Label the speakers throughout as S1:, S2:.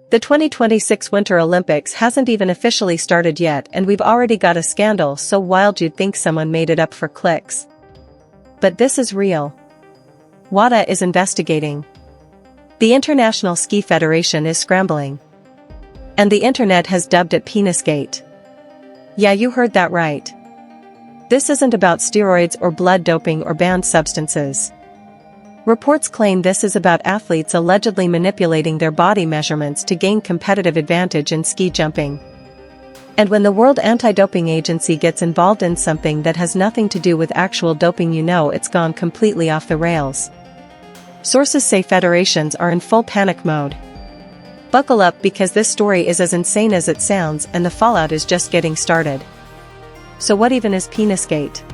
S1: The 2026 Winter Olympics hasn't even officially started yet and we've already got a scandal so wild you'd think someone made it up for clicks. But this is real. WADA is investigating. The International Ski Federation is scrambling. And the internet has dubbed it Penisgate. Yeah, you heard that right. This isn't about steroids or blood doping or banned substances. Reports claim this is about athletes allegedly manipulating their body measurements to gain competitive advantage in ski jumping. And when the World Anti-Doping Agency gets involved in something that has nothing to do with actual doping, you know it's gone completely off the rails. Sources say federations are in full panic mode. Buckle up because this story is as insane as it sounds and the fallout is just getting started. So what even is Penisgate?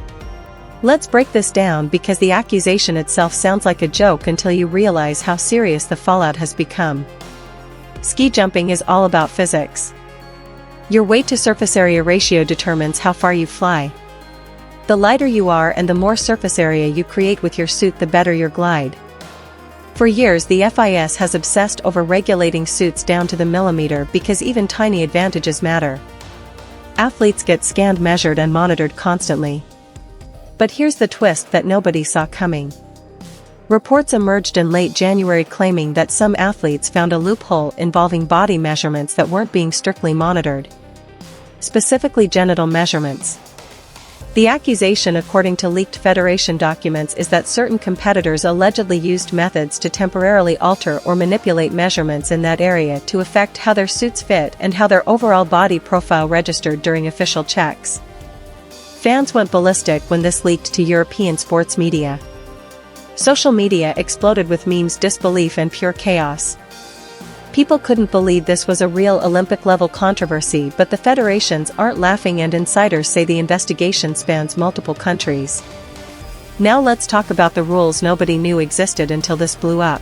S1: Let's break this down because the accusation itself sounds like a joke until you realize how serious the fallout has become. Ski jumping is all about physics. Your weight to surface area ratio determines how far you fly. The lighter you are and the more surface area you create with your suit, the better your glide. For years the FIS has obsessed over regulating suits down to the millimeter because even tiny advantages matter. Athletes get scanned, measured and monitored constantly. But here's the twist that nobody saw coming. Reports emerged in late January claiming that some athletes found a loophole involving body measurements that weren't being strictly monitored. Specifically genital measurements. The accusation, according to leaked federation documents, is that certain competitors allegedly used methods to temporarily alter or manipulate measurements in that area to affect how their suits fit and how their overall body profile registered during official checks. Fans went ballistic when this leaked to European sports media. Social media exploded with memes, disbelief and pure chaos. People couldn't believe this was a real Olympic-level controversy, but the federations aren't laughing and insiders say the investigation spans multiple countries. Now let's talk about the rules nobody knew existed until this blew up.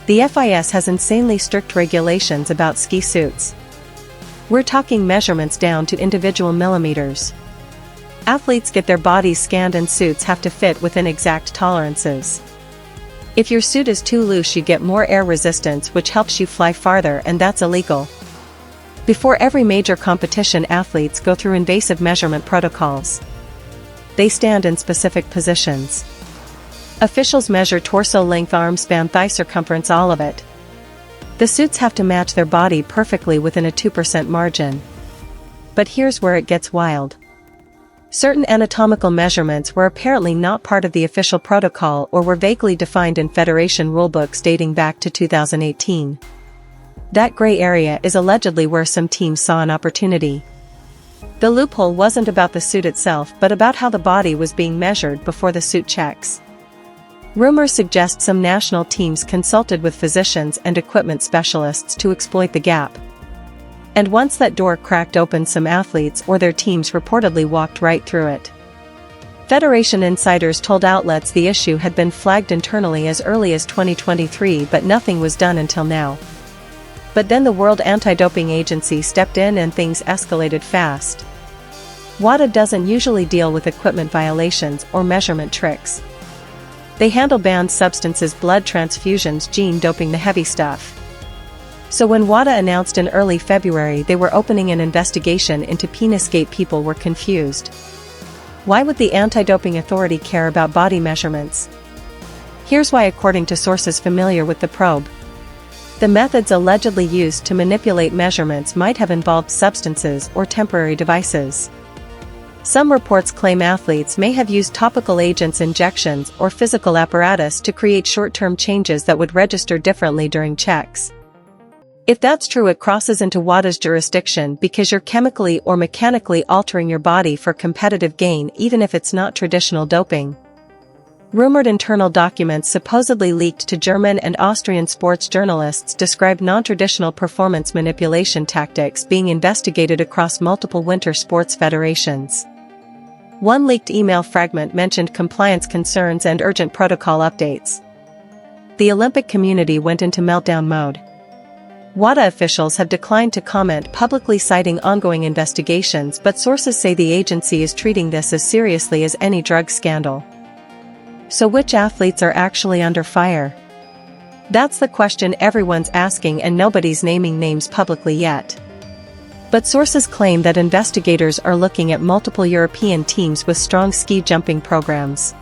S1: The FIS has insanely strict regulations about ski suits. We're talking measurements down to individual millimeters. Athletes get their bodies scanned and suits have to fit within exact tolerances. If your suit is too loose, you get more air resistance, which helps you fly farther, and that's illegal. Before every major competition, athletes go through invasive measurement protocols. They stand in specific positions. Officials measure torso length, arm span, thigh circumference, all of it. The suits have to match their body perfectly within a 2% margin. But here's where it gets wild. Certain anatomical measurements were apparently not part of the official protocol or were vaguely defined in federation rulebooks dating back to 2018. That gray area is allegedly where some teams saw an opportunity. The loophole wasn't about the suit itself but about how the body was being measured before the suit checks. Rumors suggest some national teams consulted with physicians and equipment specialists to exploit the gap. And once that door cracked open, some athletes or their teams reportedly walked right through it. Federation insiders told outlets the issue had been flagged internally as early as 2023, but nothing was done until now. But then the World Anti-Doping Agency stepped in and things escalated fast. WADA doesn't usually deal with equipment violations or measurement tricks. They handle banned substances, blood transfusions, gene doping, the heavy stuff. So when WADA announced in early February they were opening an investigation into Penisgate, people were confused. Why would the Anti-Doping Authority care about body measurements? Here's why, according to sources familiar with the probe. The methods allegedly used to manipulate measurements might have involved substances or temporary devices. Some reports claim athletes may have used topical agents, injections, or physical apparatus to create short-term changes that would register differently during checks. If that's true, it crosses into WADA's jurisdiction because you're chemically or mechanically altering your body for competitive gain, even if it's not traditional doping. Rumored internal documents supposedly leaked to German and Austrian sports journalists describe non-traditional performance manipulation tactics being investigated across multiple winter sports federations. One leaked email fragment mentioned compliance concerns and urgent protocol updates. The Olympic community went into meltdown mode. WADA officials have declined to comment publicly, citing ongoing investigations, but sources say the agency is treating this as seriously as any drug scandal. So which athletes are actually under fire? That's the question everyone's asking, and nobody's naming names publicly yet. But sources claim that investigators are looking at multiple European teams with strong ski jumping programs.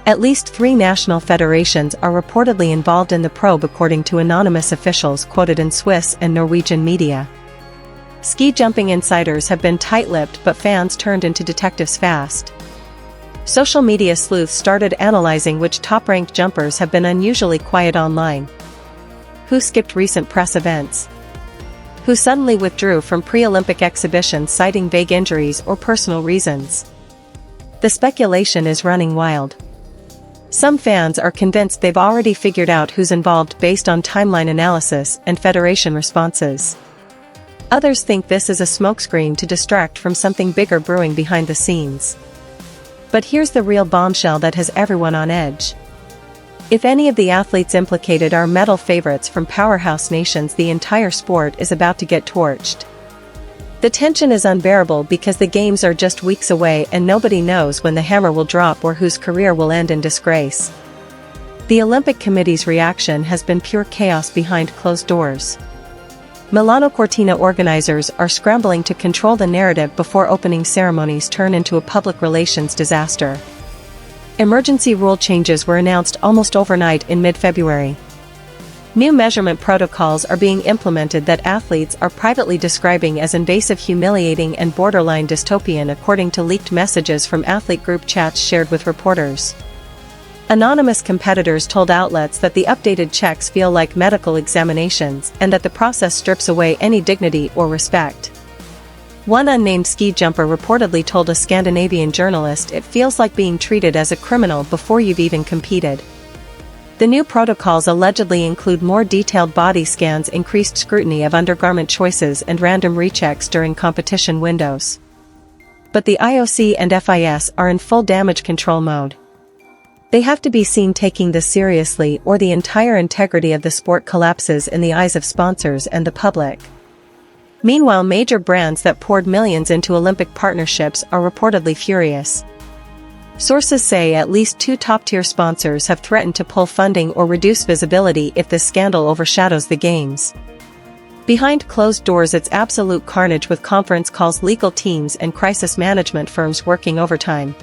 S1: At least 3 national federations are reportedly involved in the probe, according to anonymous officials quoted in Swiss and Norwegian media. Ski jumping insiders have been tight-lipped, but fans turned into detectives fast. Social media sleuths started analyzing which top-ranked jumpers have been unusually quiet online. Who skipped recent press events? Who suddenly withdrew from pre-Olympic exhibitions citing vague injuries or personal reasons? The speculation is running wild. Some fans are convinced they've already figured out who's involved based on timeline analysis and federation responses. Others think this is a smokescreen to distract from something bigger brewing behind the scenes. But here's the real bombshell that has everyone on edge. If any of the athletes implicated are medal favorites from powerhouse nations, the entire sport is about to get torched. The tension is unbearable because the games are just weeks away and nobody knows when the hammer will drop or whose career will end in disgrace. The Olympic Committee's reaction has been pure chaos behind closed doors. Milano Cortina organizers are scrambling to control the narrative before opening ceremonies turn into a public relations disaster. Emergency rule changes were announced almost overnight in mid-February. New measurement protocols are being implemented that athletes are privately describing as invasive, humiliating, and borderline dystopian, according to leaked messages from athlete group chats shared with reporters. Anonymous competitors told outlets that the updated checks feel like medical examinations and that the process strips away any dignity or respect. One unnamed ski jumper reportedly told a Scandinavian journalist, "It feels like being treated as a criminal before you've even competed." The new protocols allegedly include more detailed body scans, increased scrutiny of undergarment choices, and random rechecks during competition windows. But the IOC and FIS are in full damage control mode. They have to be seen taking this seriously, or the entire integrity of the sport collapses in the eyes of sponsors and the public. Meanwhile, major brands that poured millions into Olympic partnerships are reportedly furious. Sources say at least 2 top-tier sponsors have threatened to pull funding or reduce visibility if this scandal overshadows the Games. Behind closed doors, it's absolute carnage, with conference calls, legal teams, and crisis management firms working overtime.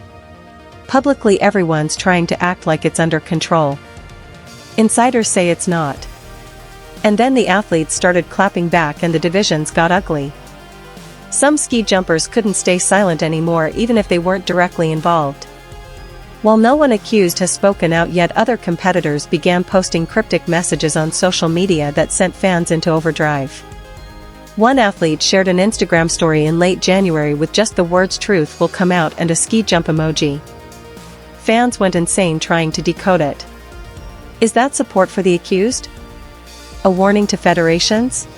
S1: Publicly, everyone's trying to act like it's under control. Insiders say it's not. And then the athletes started clapping back and the divisions got ugly. Some ski jumpers couldn't stay silent anymore, even if they weren't directly involved. While no one accused has spoken out yet, other competitors began posting cryptic messages on social media that sent fans into overdrive. One athlete shared an Instagram story in late January with just the words "truth will come out" and a ski jump emoji. Fans went insane trying to decode it. Is that support for the accused? A warning to federations?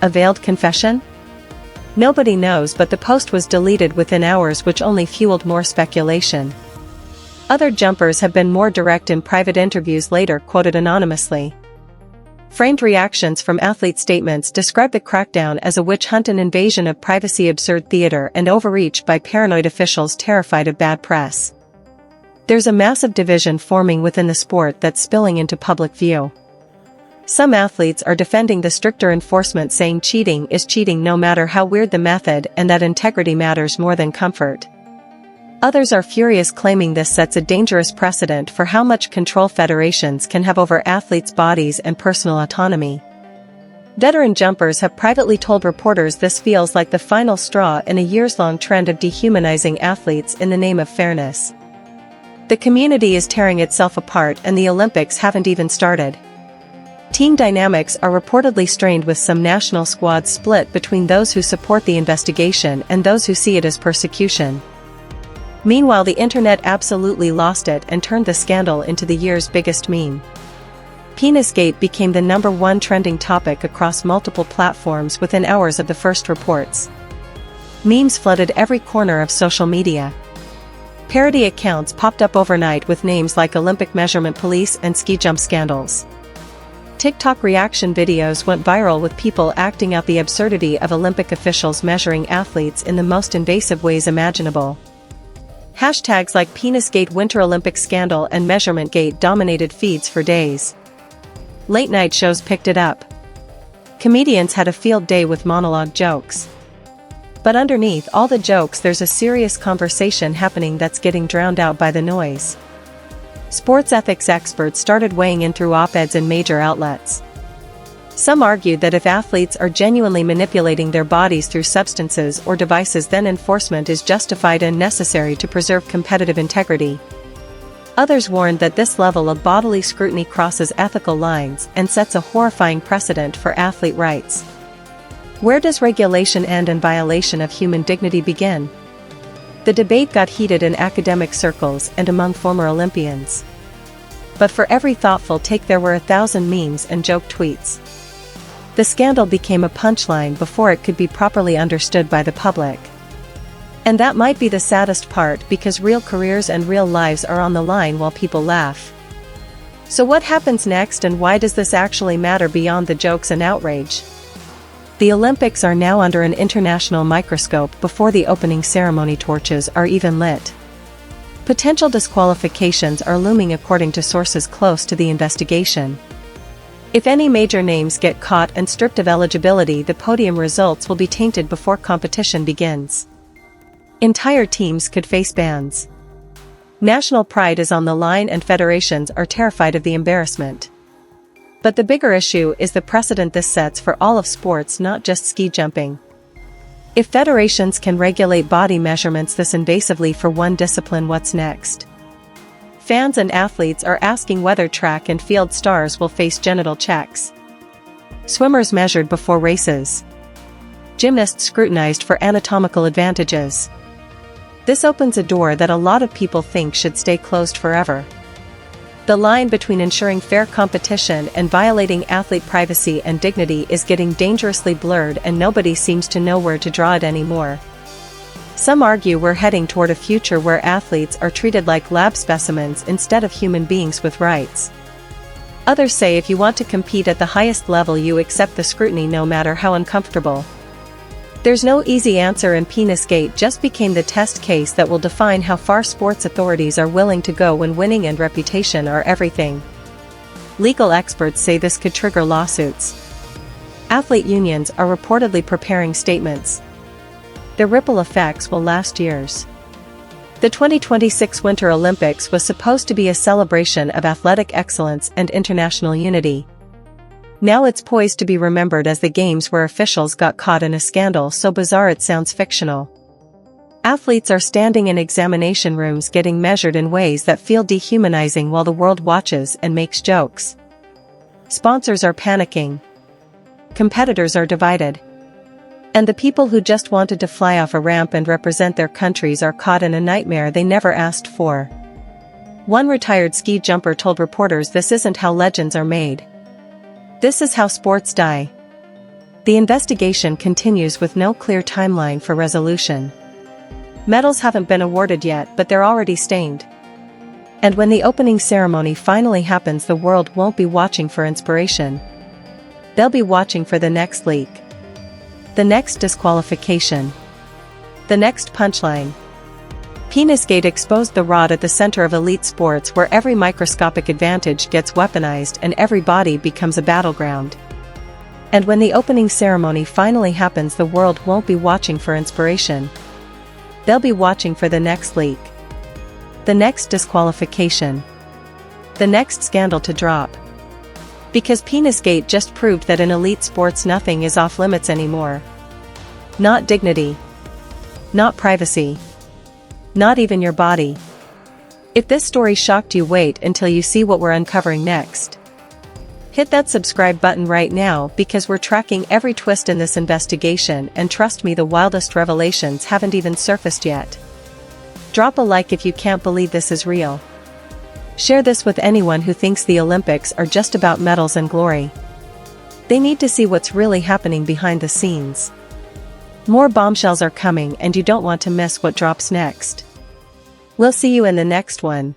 S1: A veiled confession? Nobody knows, but the post was deleted within hours, which only fueled more speculation. Other jumpers have been more direct in private interviews later, quoted anonymously. Framed reactions from athlete statements describe the crackdown as a witch hunt, an invasion of privacy, absurd theater, and overreach by paranoid officials terrified of bad press. There's a massive division forming within the sport that's spilling into public view. Some athletes are defending the stricter enforcement, saying cheating is cheating no matter how weird the method, and that integrity matters more than comfort. Others are furious, claiming this sets a dangerous precedent for how much control federations can have over athletes' bodies and personal autonomy. Veteran jumpers have privately told reporters this feels like the final straw in a years-long trend of dehumanizing athletes in the name of fairness. The community is tearing itself apart and the Olympics haven't even started. Team dynamics are reportedly strained, with some national squads split between those who support the investigation and those who see it as persecution. Meanwhile, the internet absolutely lost it and turned the scandal into the year's biggest meme. Penisgate became the #1 trending topic across multiple platforms within hours of the first reports. Memes flooded every corner of social media. Parody accounts popped up overnight with names like Olympic Measurement Police and Ski Jump Scandals. TikTok reaction videos went viral, with people acting out the absurdity of Olympic officials measuring athletes in the most invasive ways imaginable. Hashtags like Penisgate, Winter Olympics Scandal, and Measurementgate dominated feeds for days. Late-night shows picked it up. Comedians had a field day with monologue jokes. But underneath all the jokes there's a serious conversation happening that's getting drowned out by the noise. Sports ethics experts started weighing in through op-eds in major outlets. Some argued that if athletes are genuinely manipulating their bodies through substances or devices, then enforcement is justified and necessary to preserve competitive integrity. Others warned that this level of bodily scrutiny crosses ethical lines and sets a horrifying precedent for athlete rights. Where does regulation end and violation of human dignity begin? The debate got heated in academic circles and among former Olympians. But for every thoughtful take there were 1,000 memes and joke tweets. The scandal became a punchline before it could be properly understood by the public. And that might be the saddest part, because real careers and real lives are on the line while people laugh. So what happens next, and why does this actually matter beyond the jokes and outrage? The Olympics are now under an international microscope before the opening ceremony torches are even lit. Potential disqualifications are looming according to sources close to the investigation. If any major names get caught and stripped of eligibility, the podium results will be tainted before competition begins. Entire teams could face bans. National pride is on the line and federations are terrified of the embarrassment. But the bigger issue is the precedent this sets for all of sports, not just ski jumping. If federations can regulate body measurements this invasively for one discipline, what's next? Fans and athletes are asking whether track and field stars will face genital checks. Swimmers measured before races. Gymnasts scrutinized for anatomical advantages. This opens a door that a lot of people think should stay closed forever. The line between ensuring fair competition and violating athlete privacy and dignity is getting dangerously blurred, and nobody seems to know where to draw it anymore. Some argue we're heading toward a future where athletes are treated like lab specimens instead of human beings with rights. Others say if you want to compete at the highest level, you accept the scrutiny no matter how uncomfortable. There's no easy answer, and Penisgate just became the test case that will define how far sports authorities are willing to go when winning and reputation are everything. Legal experts say this could trigger lawsuits. Athlete unions are reportedly preparing statements. Their ripple effects will last years. The 2026 Winter Olympics was supposed to be a celebration of athletic excellence and international unity. Now it's poised to be remembered as the games where officials got caught in a scandal so bizarre it sounds fictional. Athletes are standing in examination rooms getting measured in ways that feel dehumanizing while the world watches and makes jokes. Sponsors are panicking. Competitors are divided. And the people who just wanted to fly off a ramp and represent their countries are caught in a nightmare they never asked for. One retired ski jumper told reporters, "This isn't how legends are made. This is how sports die." The investigation continues with no clear timeline for resolution. Medals haven't been awarded yet, but they're already stained. And when the opening ceremony finally happens, the world won't be watching for inspiration. They'll be watching for the next leak. The next disqualification. The next punchline. Penisgate exposed the rot at the center of elite sports, where every microscopic advantage gets weaponized and every body becomes a battleground. And when the opening ceremony finally happens, the world won't be watching for inspiration. They'll be watching for the next leak. The next disqualification. The next scandal to drop. Because Penisgate just proved that in elite sports nothing is off limits anymore. Not dignity. Not privacy. Not even your body. If this story shocked you, wait until you see what we're uncovering next. Hit that subscribe button right now, because we're tracking every twist in this investigation, and trust me, the wildest revelations haven't even surfaced yet. Drop a like if you can't believe this is real. Share this with anyone who thinks the Olympics are just about medals and glory. They need to see what's really happening behind the scenes. More bombshells are coming, and you don't want to miss what drops next. We'll see you in the next one.